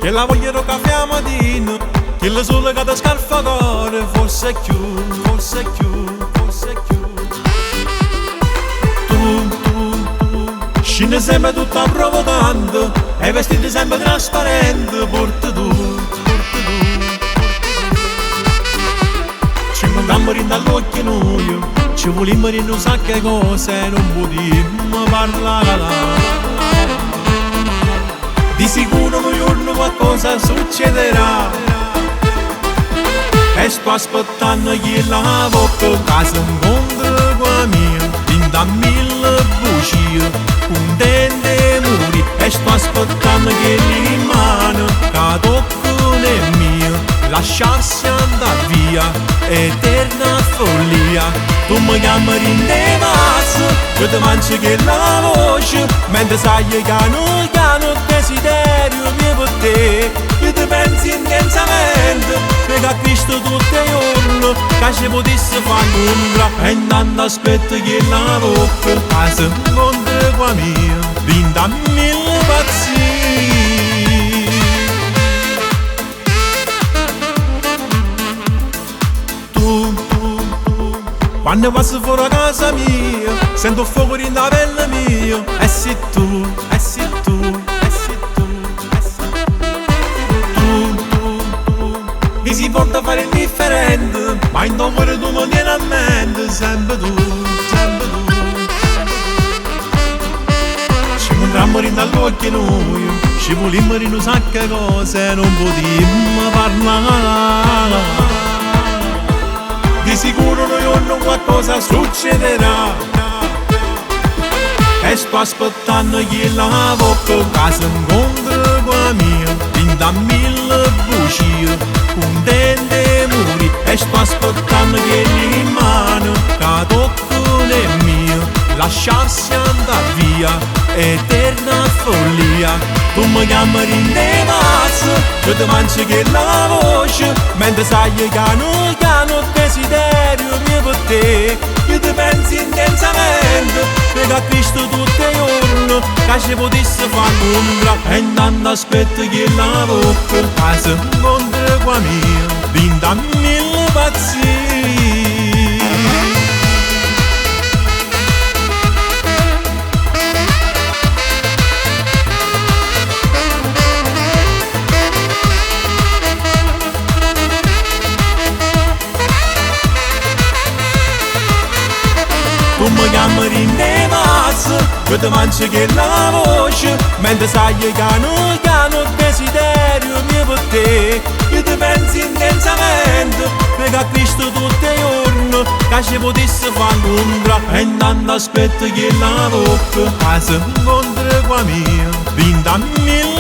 Che la voglio caffè mattino, che il sole che ti scalfa cuore, forse è più, forse è più, forse è più. Tu, scende sempre tutta provocante, e vestiti sempre trasparente, porta tu, porta tu. Ci mandiamo dall'occhio noi, ci volimmo di non sa che cose, non potremmo parlare. Di sicuro un giorno qualcosa succederà e sto aspettando che la bocca che si incontra con mia in da mille bugie un dente muri e sto aspettando che l'imano che tocca è mia lasciarsi andare via eterna follia tu mi chiami in te mazzo io ti mangio che la voce mentre sai che piano piano desiderio mio per te io ti pensi intensamente perché a Cristo tutti i giorni che ci potesse fare nulla e intanto aspetto che la bocca che si incontra con mia vinta mille pazzie. Quando passo fuori a casa mia, sento il fuoco dentro la pelle mia. E sei tu, e sei tu, e sei tu, e sei tu. Mi si porta a fare indifferente, ma in tuo cuore tu mi tieni a mente. Sempre tu, sempre tu. Ci incontrammo dall'occhio noi, ci volimmo di non sa che cose, non potremmo parlare. Di sicuro un giorno qualcosa succederà e sto aspettando che la bocca che si incontra con la mia in da mille bugie un dente muri e sto aspettando che l'imano che tocca è mia lasciarsi andare via eterna follia tu mi chiami in te mazzo io ti mangio che la voce mentre sai che piano piano desiderio mio per te io ti pensi intensamente perché a Cristo tutti i giorni che ci potesse fare nulla e intanto aspetto che la bocca che si incontra con mia vinta mille pazzie. Tu mi chiami in te mazzo, io ti mangio che la voce mentre sai che piano piano desiderio mio per te io ti pensi intensamente perché a Cristo tutti i giorni che ci potesse fare nulla e intanto aspetto che la bocca che si incontra con mia vinta mille